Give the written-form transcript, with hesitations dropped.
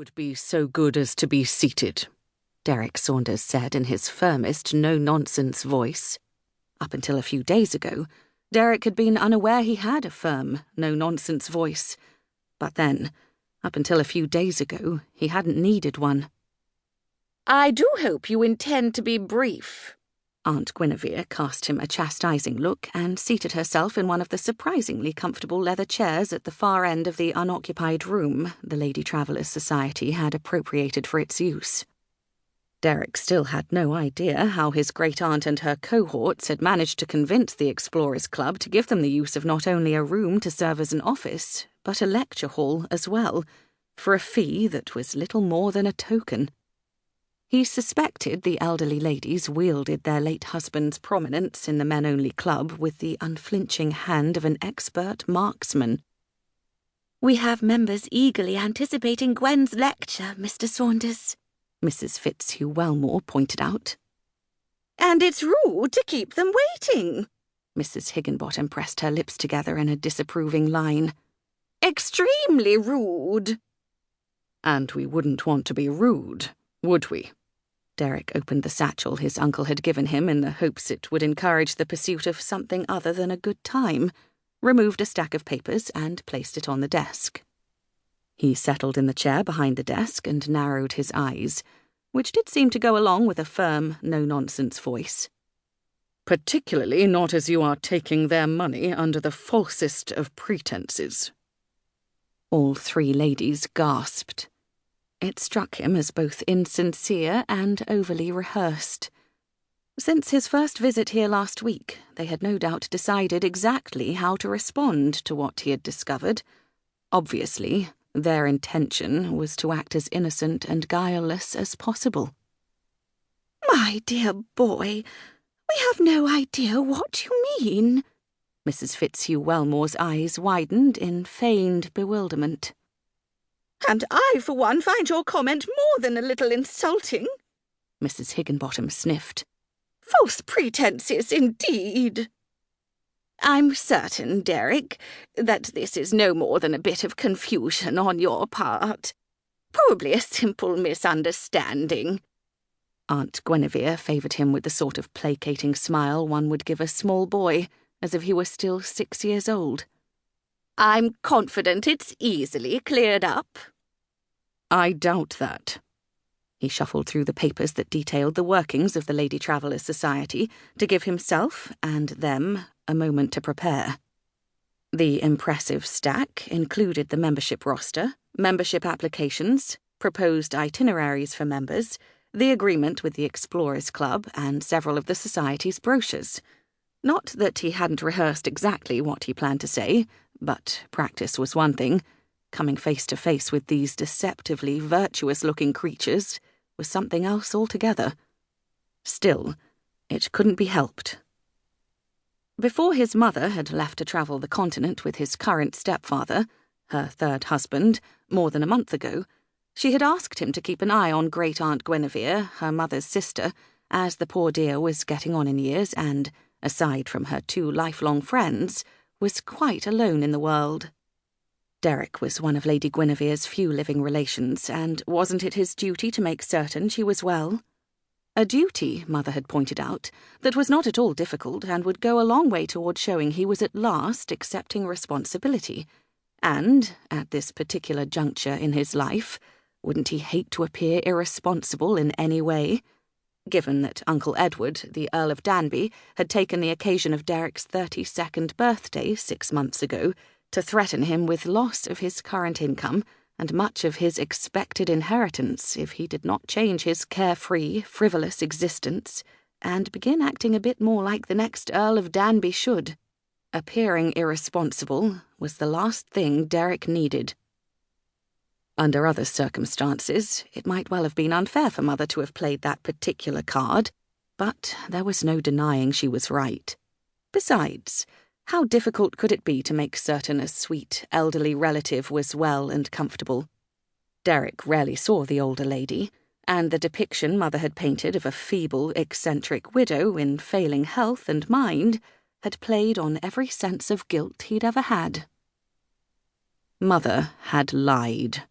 would be so good as to be seated," Derek Saunders said in his firmest, no-nonsense voice. Up until a few days ago, Derek had been unaware he had a firm, no-nonsense voice. But then, up until a few days ago, he hadn't needed one. "I do hope you intend to be brief." Aunt Guinevere cast him a chastising look and seated herself in one of the surprisingly comfortable leather chairs at the far end of the unoccupied room the Lady Travellers' Society had appropriated for its use. Derek still had no idea how his great-aunt and her cohorts had managed to convince the Explorers Club to give them the use of not only a room to serve as an office, but a lecture hall as well, for a fee that was little more than a token. He suspected the elderly ladies wielded their late husband's prominence in the men-only club with the unflinching hand of an expert marksman. "We have members eagerly anticipating Gwen's lecture, Mr. Saunders," Mrs. Fitzhugh-Wellmore pointed out. "And it's rude to keep them waiting." Mrs. Higginbottom pressed her lips together in a disapproving line. "Extremely rude." "And we wouldn't want to be rude, would we?" Derek opened the satchel his uncle had given him in the hopes it would encourage the pursuit of something other than a good time, removed a stack of papers and placed it on the desk. He settled in the chair behind the desk and narrowed his eyes, which did seem to go along with a firm, no-nonsense voice. "Particularly not as you are taking their money under the falsest of pretenses." All three ladies gasped. It struck him as both insincere and overly rehearsed. Since his first visit here last week, they had no doubt decided exactly how to respond to what he had discovered. Obviously, their intention was to act as innocent and guileless as possible. "My dear boy, we have no idea what you mean." Mrs. Fitzhugh-Wellmore's eyes widened in feigned bewilderment. "And I, for one, find your comment more than a little insulting." Mrs. Higginbottom sniffed. "False pretenses, indeed." "I'm certain, Derek, that this is no more than a bit of confusion on your part. Probably a simple misunderstanding." Aunt Guinevere favoured him with the sort of placating smile one would give a small boy, as if he were still 6 years old. "I'm confident it's easily cleared up." "I doubt that." He shuffled through the papers that detailed the workings of the Lady Travellers' Society to give himself and them a moment to prepare. The impressive stack included the membership roster, membership applications, proposed itineraries for members, the agreement with the Explorers Club, and several of the Society's brochures. Not that he hadn't rehearsed exactly what he planned to say, but practice was one thing. Coming face to face with these deceptively virtuous-looking creatures was something else altogether. Still, it couldn't be helped. Before his mother had left to travel the continent with his current stepfather, her third husband, more than a month ago, she had asked him to keep an eye on Great-Aunt Guinevere, her mother's sister, as the poor dear was getting on in years and, aside from her 2 lifelong friends, was quite alone in the world. Derek was one of Lady Guinevere's few living relations, and wasn't it his duty to make certain she was well? A duty, Mother had pointed out, that was not at all difficult and would go a long way toward showing he was at last accepting responsibility. And, at this particular juncture in his life, wouldn't he hate to appear irresponsible in any way? Given that Uncle Edward, the Earl of Danby, had taken the occasion of Derek's 32nd birthday 6 months ago to threaten him with loss of his current income and much of his expected inheritance if he did not change his carefree, frivolous existence and begin acting a bit more like the next Earl of Danby should. Appearing irresponsible was the last thing Derek needed. Under other circumstances, it might well have been unfair for Mother to have played that particular card, but there was no denying she was right. Besides, how difficult could it be to make certain a sweet, elderly relative was well and comfortable? Derek rarely saw the older lady, and the depiction Mother had painted of a feeble, eccentric widow in failing health and mind had played on every sense of guilt he'd ever had. Mother had lied.